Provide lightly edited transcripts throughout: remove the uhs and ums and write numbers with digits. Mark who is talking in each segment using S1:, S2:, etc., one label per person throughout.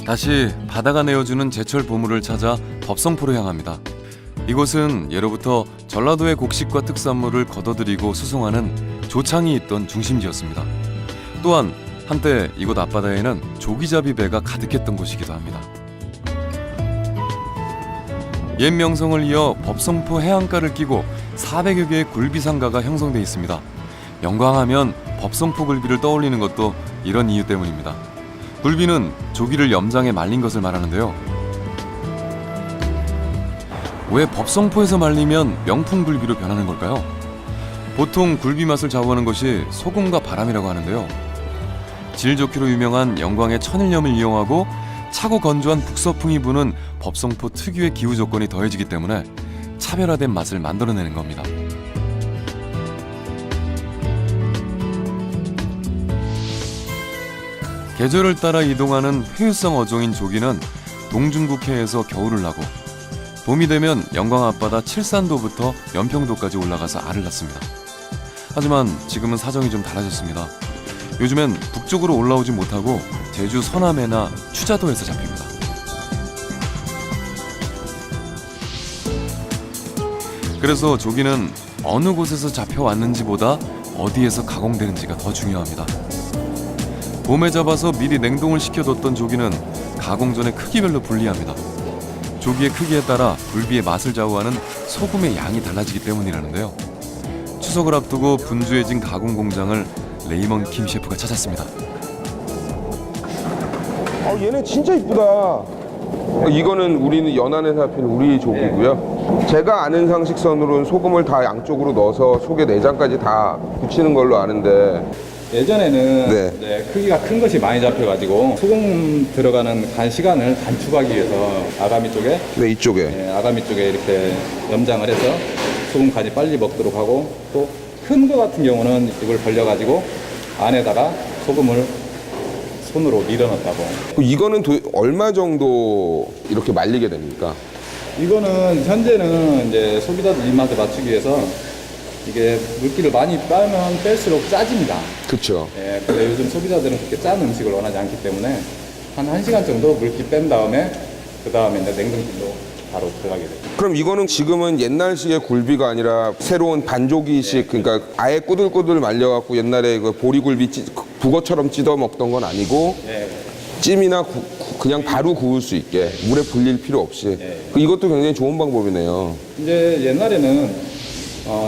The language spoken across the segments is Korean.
S1: 다시 바다가 내어주는 제철 보물을 찾아 법성포로 향합니다. 이곳은 예로부터 전라도의 곡식과 특산물을 걷어들이고 수송하는 조창이 있던 중심지였습니다. 또한 한때 이곳 앞바다에는 조기잡이 배가 가득했던 곳이기도 합니다. 옛 명성을 이어 법성포 해안가를 끼고 400여 개의 굴비상가가 형성돼 있습니다. 영광하면 법성포 굴비를 떠올리는 것도 이런 이유 때문입니다. 굴비는 조기를 염장해 말린 것을 말하는데요. 왜 법성포에서 말리면 명품 굴비로 변하는 걸까요? 보통 굴비 맛을 좌우하는 것이 소금과 바람이라고 하는데요. 질 좋기로 유명한 영광의 천일염을 이용하고 차고 건조한 북서풍이 부는 법성포 특유의 기후 조건이 더해지기 때문에 차별화된 맛을 만들어내는 겁니다. 계절을 따라 이동하는 회유성 어종인 조기는 동중국해에서 겨울을 나고 봄이 되면 영광 앞바다 칠산도부터 연평도까지 올라가서 알을 낳습니다. 하지만 지금은 사정이 좀 달라졌습니다. 요즘엔 북쪽으로 올라오지 못하고 제주 서남해나 추자도에서 잡힙니다. 그래서 조기는 어느 곳에서 잡혀왔는지보다 어디에서 가공되는지가 더 중요합니다. 봄에 잡아서 미리 냉동을 시켜뒀던 조기는 가공 전에 크기별로 분리합니다. 조기의 크기에 따라 굴비의 맛을 좌우하는 소금의 양이 달라지기 때문이라는데요. 추석을 앞두고 분주해진 가공 공장을 레이먼 김 셰프가 찾았습니다.
S2: 얘네 진짜 이쁘다. 이거는 우리는 연안에서 잡힌 우리 조기고요. 제가 아는 상식선으로는 소금을 다 양쪽으로 넣어서 속에 내장까지 다 붙이는 걸로 아는데
S3: 예전에는
S2: 네.
S3: 이제 크기가 큰 것이 많이 잡혀가지고 소금 들어가는 간 시간을 단축하기 위해서 아가미 쪽에
S2: 네, 이쪽에
S3: 아가미 쪽에 이렇게 염장을 해서 소금 간이 빨리 먹도록 하고 또 큰 거 같은 경우는 이걸 벌려가지고 안에다가 소금을 손으로 밀어 넣었다고.
S2: 이거는 얼마 정도 이렇게 말리게 됩니까?
S3: 이거는 현재는 이제 소비자들 입맛에 맞추기 위해서 이게 물기를 많이 빼면 뺄수록 짜집니다.
S2: 그렇죠.
S3: 예, 근데 요즘 소비자들은 그렇게 짠 음식을 원하지 않기 때문에 한 1시간 정도 물기 뺀 다음에 그 다음에 이제 냉동실로 바로 들어가게 돼요.
S2: 그럼 이거는 지금은 옛날식의 굴비가 아니라 새로운 반조기식, 그러니까 아예 꾸들꾸들 말려갖고 옛날에 그 보리굴비 북어처럼 찢어 먹던 건 아니고
S3: 예,
S2: 찜이나 그냥 바로 구울 수 있게 물에 불릴 필요 없이. 이것도 굉장히 좋은 방법이네요.
S3: 이제 옛날에는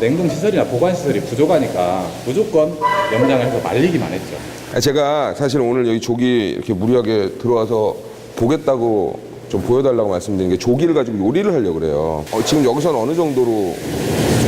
S3: 냉동 시설이나 보관 시설이 부족하니까 무조건 염장을 해서 말리기만 했죠.
S2: 제가 사실 오늘 여기 조기 이렇게 무리하게 들어와서 보겠다고 좀 보여달라고 말씀드린 게 조기를 가지고 요리를 하려고 그래요. 지금 여기서는 어느 정도로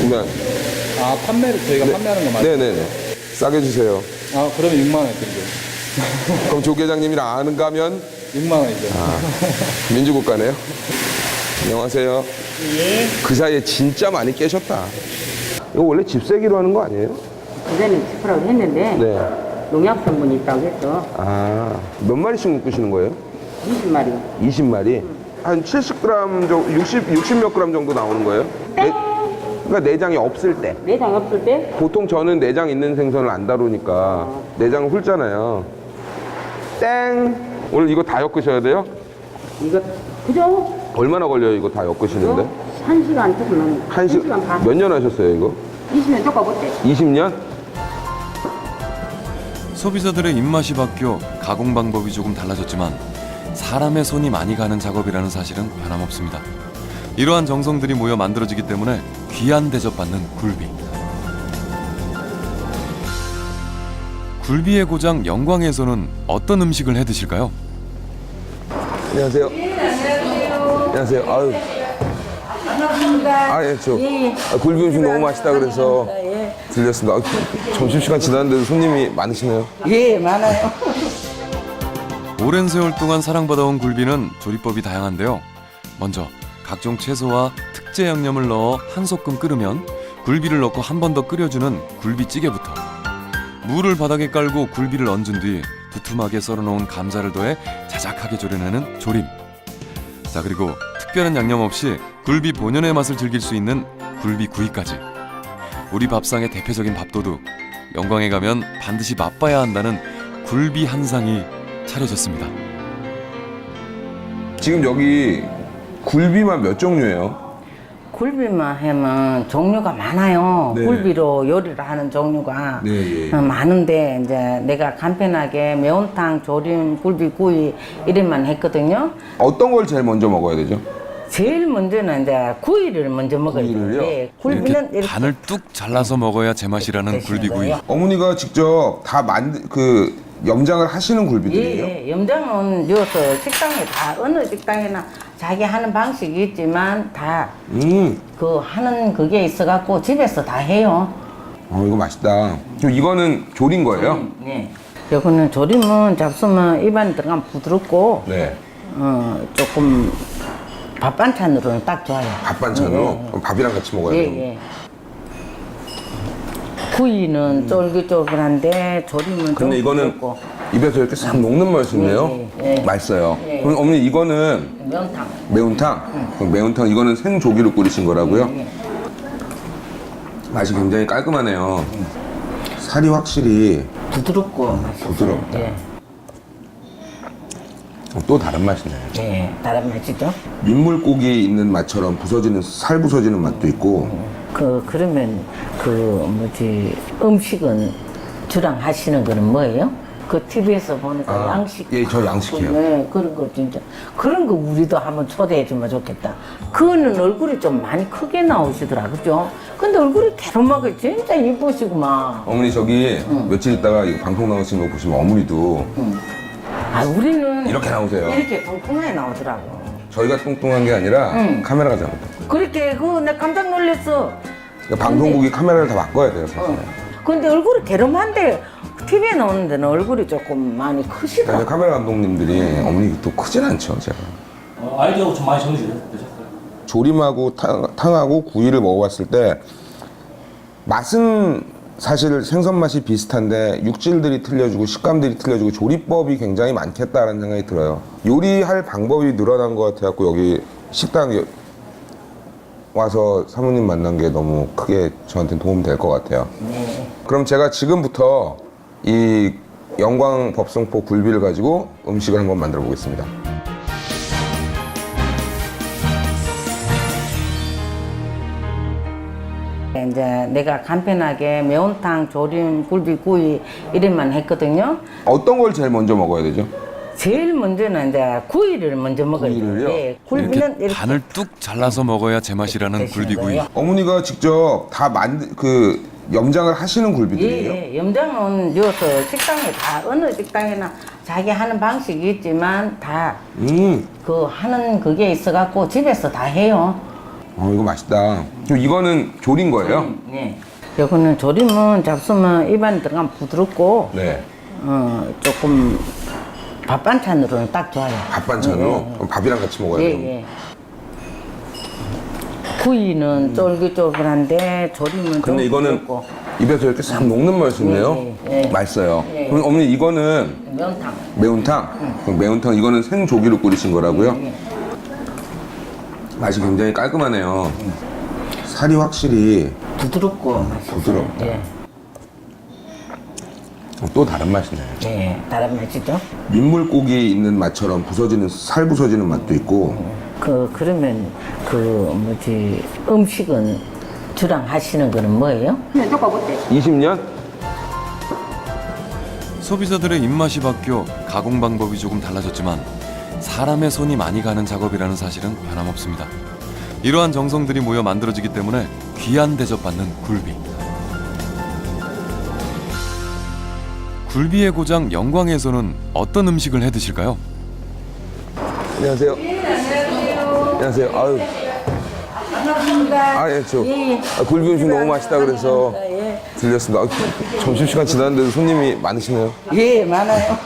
S2: 구매?
S3: 아, 판매를 저희가 판매하는 거 맞죠?
S2: 네네네. 싸게 주세요.
S3: 아, 그러면 6만 원 드리죠.
S2: 그럼 조 계장님이랑 아는 가면
S3: 6만 원이죠.
S2: 민주국가네요. 안녕하세요.
S4: 예.
S2: 그 사이에 진짜 많이 깨셨다. 이거 원래 집세기로 하는 거 아니에요?
S4: 그전에 지프라고 했는데
S2: 네.
S4: 농약 성분이 있다고 했어.
S2: 아, 몇 마리씩 묶으시는 거예요?
S4: 20마리.
S2: 20마리? 한 70g 정도, 60 몇 그램 정도 나오는 거예요? 그러니까 내장이 없을 때.
S4: 내장 없을 때
S2: 보통 저는 내장 있는 생선을 안 다루니까 내장을 훑잖아요. 땡! 오늘 이거 다 엮으셔야 돼요?
S4: 이거 그죠?
S2: 얼마나 걸려요, 이거 다 엮으시는데?
S4: 1시간 조금 넘는. 1시간 반.
S2: 몇 년 하셨어요, 이거?
S4: 20년 쫓아봤대.
S2: 20년?
S1: 소비자들의 입맛이 바뀌어 가공 방법이 조금 달라졌지만 사람의 손이 많이 가는 작업이라는 사실은 변함없습니다. 이러한 정성들이 모여 만들어지기 때문에 귀한 대접받는 굴비. 굴비의 고장 영광에서는 어떤 음식을 해 드실까요?
S2: 안녕하세요. 안녕하세요. 아유.
S4: 반갑습니다.
S2: 아, 예, 굴비 음식 너무 맛있다 그래서 들렸습니다. 점심시간 지났는데도 손님이 많으시네요.
S4: 예, 많아요.
S1: 오랜 세월 동안 사랑받아온 굴비는 조리법이 다양한데요. 먼저 각종 채소와 특제 양념을 넣어 한 소끔 끓으면 굴비를 넣고 한 번 더 끓여주는 굴비찌개부터 물을 바닥에 깔고 굴비를 얹은 뒤 두툼하게 썰어놓은 감자를 더해 자작하게 졸여내는 조림. 자, 그리고 특별한 양념 없이 굴비 본연의 맛을 즐길 수 있는 굴비구이까지. 우리 밥상의 대표적인 밥도둑. 영광에 가면 반드시 맛봐야 한다는 굴비 한 상이 차려졌습니다.
S2: 지금 여기 굴비만 몇 종류예요?
S4: 굴비만 하면 종류가 많아요.
S2: 네.
S4: 굴비로 요리를 하는 종류가
S2: 네, 예.
S4: 많은데 이제 내가 간편하게 매운탕, 조림, 굴비, 구이 이래만 했거든요.
S2: 어떤 걸 제일 먼저 먹어야 되죠?
S4: 제일 먼저는 이제 구이를 먼저 먹어야
S2: 구이를요?
S4: 돼요. 예, 굴비는
S1: 이렇게
S4: 이렇게
S1: 반을 뚝 잘라서 먹어야 제맛이라는
S4: 드시는
S1: 굴비구이.
S4: 거예요.
S2: 어머니가 직접 다 염장을 하시는 굴비들이에요?
S4: 예, 염장은 여서 식당에 다 어느 식당이나 자기 하는 방식이 있지만 다 그 하는 그게 있어갖고 집에서 다 해요.
S2: 이거 맛있다. 그럼 이거는 조린 거예요?
S4: 네. 요거는 조림은 잡수면 입안에 들어가면 부드럽고
S2: 네.
S4: 조금 밥 반찬으로는 딱 좋아요.
S2: 밥 반찬으로? 그럼 밥이랑 같이 먹어야 돼요?
S4: 예. 구이는 쫄깃쫄깃한데 조림은 좀
S2: 근데 이거는
S4: 부드럽고
S2: 입에서 이렇게 싹 녹는 맛이 있네요?
S4: 예.
S2: 맛있어요.
S4: 예.
S2: 그럼 어머니 이거는
S4: 면탕.
S2: 매운탕? 그럼 매운탕 이거는 생조기로 끓이신 거라고요?
S4: 예.
S2: 맛이 굉장히 깔끔하네요. 살이 확실히
S4: 부드럽고 맛있어요.
S2: 부드럽다.
S4: 예.
S2: 또 다른 맛이네.
S4: 예, 다른 맛이죠.
S2: 민물고기 있는 맛처럼 살 부서지는 맛도 있고
S4: 그러면 음식은 주랑 하시는 거는 뭐예요? 그 TV에서 보니까 양식.
S2: 예, 저 양식이요.
S4: 네, 그런 거 진짜. 그런 거 우리도 한번 초대해 주면 좋겠다. 그거는 얼굴이 좀 많이 크게 나오시더라, 그죠? 근데 얼굴이 개로막이 진짜 이쁘시구만.
S2: 어머니 저기 며칠 있다가 이거 방송 나오신 거 보시면 어머니도
S4: 우리는
S2: 이렇게 나오세요.
S4: 이렇게 뚱뚱하게 나오더라고.
S2: 저희가 뚱뚱한 게 아니라 카메라가 잘못된 거예요.
S4: 그렇게, 내가 깜짝 놀랐어.
S2: 그러니까 방송국이 카메라를 다 바꿔야 돼요, 사실.
S4: 근데 얼굴이 개름한데, TV에 나오는 데는 얼굴이 조금 많이 크시더라고.
S2: 그래서 카메라 감독님들이 어머니 또 크진 않죠, 제가.
S5: 아이디어 좀 많이 정해주세요.
S2: 조림하고 탕하고 구이를 먹어봤을 때 맛은 사실 생선 맛이 비슷한데 육질들이 틀려지고 식감들이 틀려지고 조리법이 굉장히 많겠다라는 생각이 들어요. 요리할 방법이 늘어난 것 같아갖고 여기 식당 와서 사모님 만난 게 너무 크게 저한테 도움이 될 것 같아요.
S4: 네.
S2: 그럼 제가 지금부터 이 영광 법성포 굴비를 가지고 음식을 한번 만들어 보겠습니다.
S4: 이제 내가 간편하게 매운탕, 조림, 굴비, 구이 이래만 했거든요.
S2: 어떤 걸 제일 먼저 먹어야 되죠?
S4: 제일 먼저는 이제 구이를 먼저 먹어야
S2: 구이를요?
S4: 돼요. 예, 굴비는
S1: 이렇게
S4: 이렇게
S1: 반을 뚝 잘라서 먹어야 제맛이라는
S4: 드시는
S1: 굴비구이.
S4: 거예요.
S2: 어머니가 직접 다 염장을 하시는 굴비들이에요?
S4: 예, 염장은 여서 식당에 다 어느 식당이나 자기 하는 방식이 있지만 다 그 하는 그게 있어갖고 집에서 다 해요.
S2: 이거 맛있다. 그럼 이거는 조린 거예요?
S4: 네. 요거는 조림은 잡수면 입안에 들어가면 부드럽고
S2: 네.
S4: 조금 밥 반찬으로는 딱 좋아요.
S2: 밥 반찬으로? 그럼 밥이랑 같이 먹어야 돼요?
S4: 예. 구이는 쫄깃쫄깃한데 조림은 좀
S2: 근데 이거는
S4: 부드럽고
S2: 입에서 이렇게 싹 녹는 맛이 있네요?
S4: 예.
S2: 맛있어요.
S4: 예.
S2: 그럼 어머니 이거는
S4: 면탕.
S2: 매운탕? 그럼 매운탕 이거는 생조기로 끓이신 거라고요? 맛이 굉장히 깔끔하네요. 살이 확실히
S4: 부드럽고 맛있어요.
S2: 부드럽다.
S4: 예.
S2: 또 다른 맛이네.
S4: 예, 다른 맛이죠.
S2: 민물고기 있는 맛처럼 살 부서지는 맛도 있고
S4: 그러면 음식은 주랑 하시는 거는 뭐예요?
S2: 20년?
S1: 소비자들의 입맛이 바뀌어 가공 방법이 조금 달라졌지만 사람의 손이 많이 가는 작업이라는 사실은 변함없습니다. 이러한 정성들이 모여 만들어지기 때문에 귀한 대접받는 굴비. 굴비의 고장 영광에서는 어떤 음식을 해 드실까요?
S2: 안녕하세요. 안녕하세요. 아유.
S4: 반갑습니다.
S2: 예, 굴비 음식 너무 맛있다 그래서 들렸습니다. 점심시간 지났는데도 손님이 많으시네요.
S4: 예, 많아요.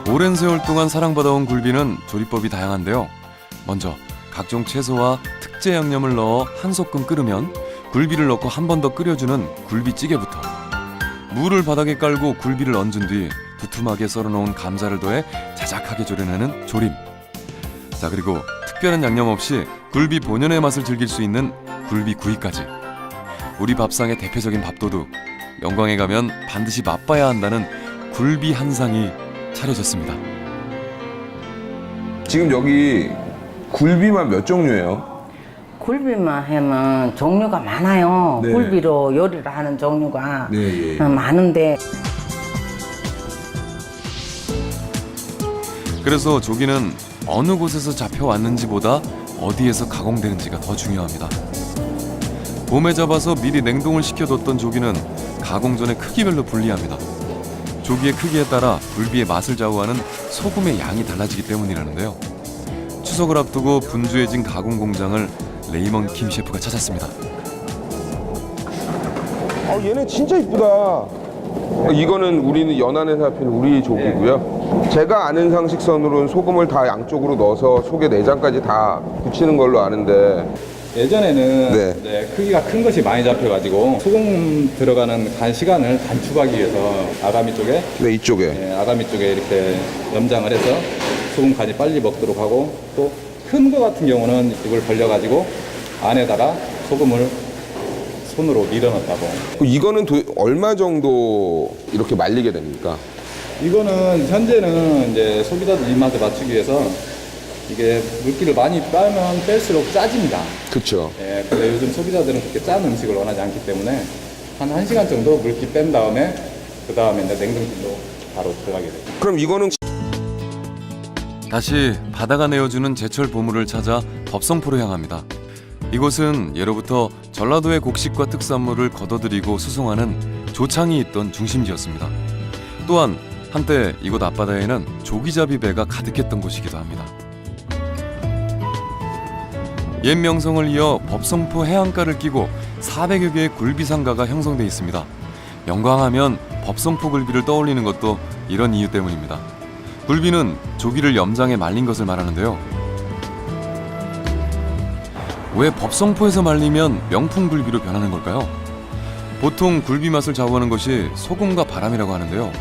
S1: 오랜 세월 동안 사랑받아온 굴비는 조리법이 다양한데요. 먼저 각종 채소와 특제 양념을 넣어 한 소끔 끓으면 굴비를 넣고 한 번 더 끓여주는 굴비찌개부터 물을 바닥에 깔고 굴비를 얹은 뒤 두툼하게 썰어놓은 감자를 더해 자작하게 졸여내는 조림. 자, 그리고 특별한 양념 없이 굴비 본연의 맛을 즐길 수 있는 굴비구이까지. 우리 밥상의 대표적인 밥도둑. 영광에 가면 반드시 맛봐야 한다는 굴비 한 상이 차려졌습니다.
S2: 지금 여기 굴비만 몇 종류예요?
S4: 굴비만 하면 종류가 많아요.
S2: 네.
S4: 굴비로 요리를 하는 종류가
S2: 네, 예.
S4: 많은데
S1: 그래서 조기는 어느 곳에서 잡혀왔는지보다 어디에서 가공되는지가 더 중요합니다. 봄에 잡아서 미리 냉동을 시켜뒀던 조기는 가공 전에 크기별로 분리합니다. 조기의 크기에 따라 굴비의 맛을 좌우하는 소금의 양이 달라지기 때문이라는데요. 추석을 앞두고 분주해진 가공 공장을 레이먼 김 셰프가 찾았습니다.
S2: 얘네 진짜 이쁘다. 이거는 우리는 연안에서 잡힌 우리 조기고요. 제가 아는 상식선으로는 소금을 다 양쪽으로 넣어서 속에 내장까지 다 붙이는 걸로 아는데
S3: 예전에는
S2: 네.
S3: 이제 크기가 큰 것이 많이 잡혀가지고 소금 들어가는 간 시간을 단축하기 위해서 아가미 쪽에
S2: 네, 이쪽에
S3: 아가미 쪽에 이렇게 염장을 해서 소금 간이 빨리 먹도록 하고 또 큰 거 같은 경우는 이걸 벌려가지고 안에다가 소금을 손으로 밀어 넣었다고.
S2: 이거는 얼마 정도 이렇게 말리게 됩니까?
S3: 이거는 현재는 이제 소비자들 입맛에 맞추기 위해서 이게 물기를 많이 빼면 뺄수록 짜집니다.
S2: 그렇죠.
S3: 예, 근데 요즘 소비자들은 그렇게 짠 음식을 원하지 않기 때문에 한 1시간 정도 물기 뺀 다음에 그 다음에 이제 냉동실로 바로 들어가게 됩니다.
S2: 그럼 이거는
S1: 다시 바다가 내어주는 제철 보물을 찾아 법성포로 향합니다. 이곳은 예로부터 전라도의 곡식과 특산물을 걷어들이고 수송하는 조창이 있던 중심지였습니다. 또한 한때 이곳 앞바다에는 조기잡이 배가 가득했던 곳이기도 합니다. 옛 명성을 이어 법성포 해안가를 끼고 400여 개의 굴비상가가 형성돼 있습니다. 영광하면 법성포 굴비를 떠올리는 것도 이런 이유 때문입니다. 굴비는 조기를 염장해 말린 것을 말하는데요. 왜 법성포에서 말리면 명품 굴비로 변하는 걸까요? 보통 굴비 맛을 좌우하는 것이 소금과 바람이라고 하는데요.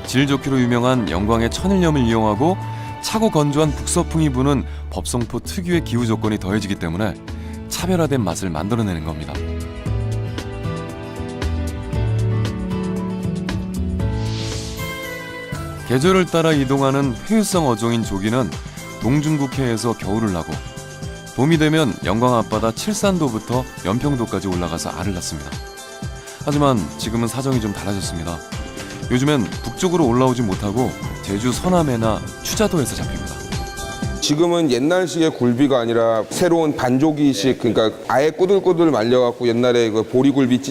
S1: 질 좋기로 유명한 영광의 천일염을 이용하고 차고 건조한 북서풍이 부는 법성포 특유의 기후 조건이 더해지기 때문에 차별화된 맛을 만들어내는 겁니다. 계절을 따라 이동하는 회유성 어종인 조기는 동중국해에서 겨울을 나고 봄이 되면 영광 앞바다 칠산도부터 연평도까지 올라가서 알을 낳습니다. 하지만 지금은 사정이 좀 달라졌습니다. 요즘엔 북쪽으로 올라오지 못하고 제주 서남해나 추자도에서 잡힙니다.
S2: 지금은 옛날식의 굴비가 아니라 새로운 반조기식, 그러니까 아예 꾸들꾸들 말려갖고 옛날에 그 보리굴비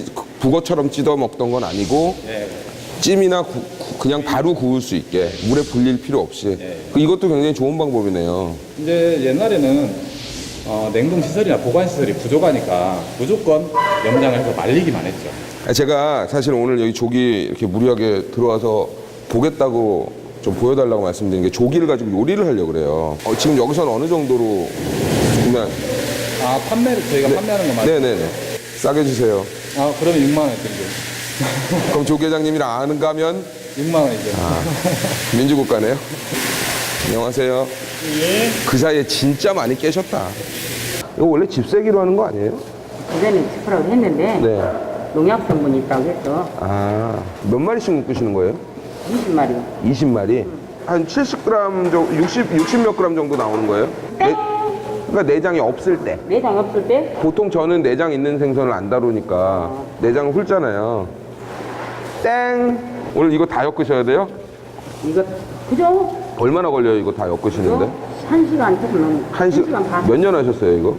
S2: 북어처럼 찢어 먹던 건 아니고 찜이나 그냥 바로 구울 수 있게 물에 불릴 필요 없이 이것도 굉장히 좋은 방법이네요.
S3: 이제 옛날에는 냉동 시설이나 보관 시설이 부족하니까 무조건 염장을 해서 말리기만 했죠.
S2: 제가 사실 오늘 여기 조기 이렇게 무리하게 들어와서 보겠다고 좀 보여달라고 말씀드린 게 조기를 가지고 요리를 하려고 그래요. 지금 여기서는 어느 정도로 구매?
S3: 판매를 저희가 판매하는 거 맞죠?
S2: 네네네. 싸게 주세요.
S3: 그러면 6만 원 정도.
S2: 그럼 조 계장님이랑 아는 가면
S3: 6만 원이죠.
S2: 민주국가네요. 안녕하세요. 그 사이에 진짜 많이 깨셨다. 이거 원래 집세기로 하는 거 아니에요?
S4: 그전에 치프라고 했는데
S2: 네.
S4: 농약 성분이 있다고 했어.
S2: 몇 마리씩 묶으시는 거예요?
S4: 20마리.
S2: 20마리? 한 70g 정도, 60 몇 그램 정도 나오는 거예요? 그러니까 내장이 없을 때.
S4: 내장 없을 때
S2: 보통 저는 내장 있는 생선을 안 다루니까 내장을 훑잖아요. 땡! 오늘 이거 다 엮으셔야 돼요?
S4: 이거 그죠?
S2: 얼마나 걸려요, 이거 다 엮으시는데?
S4: 1시간 조금 넘. 1시간 반.
S2: 몇 년 하셨어요, 이거?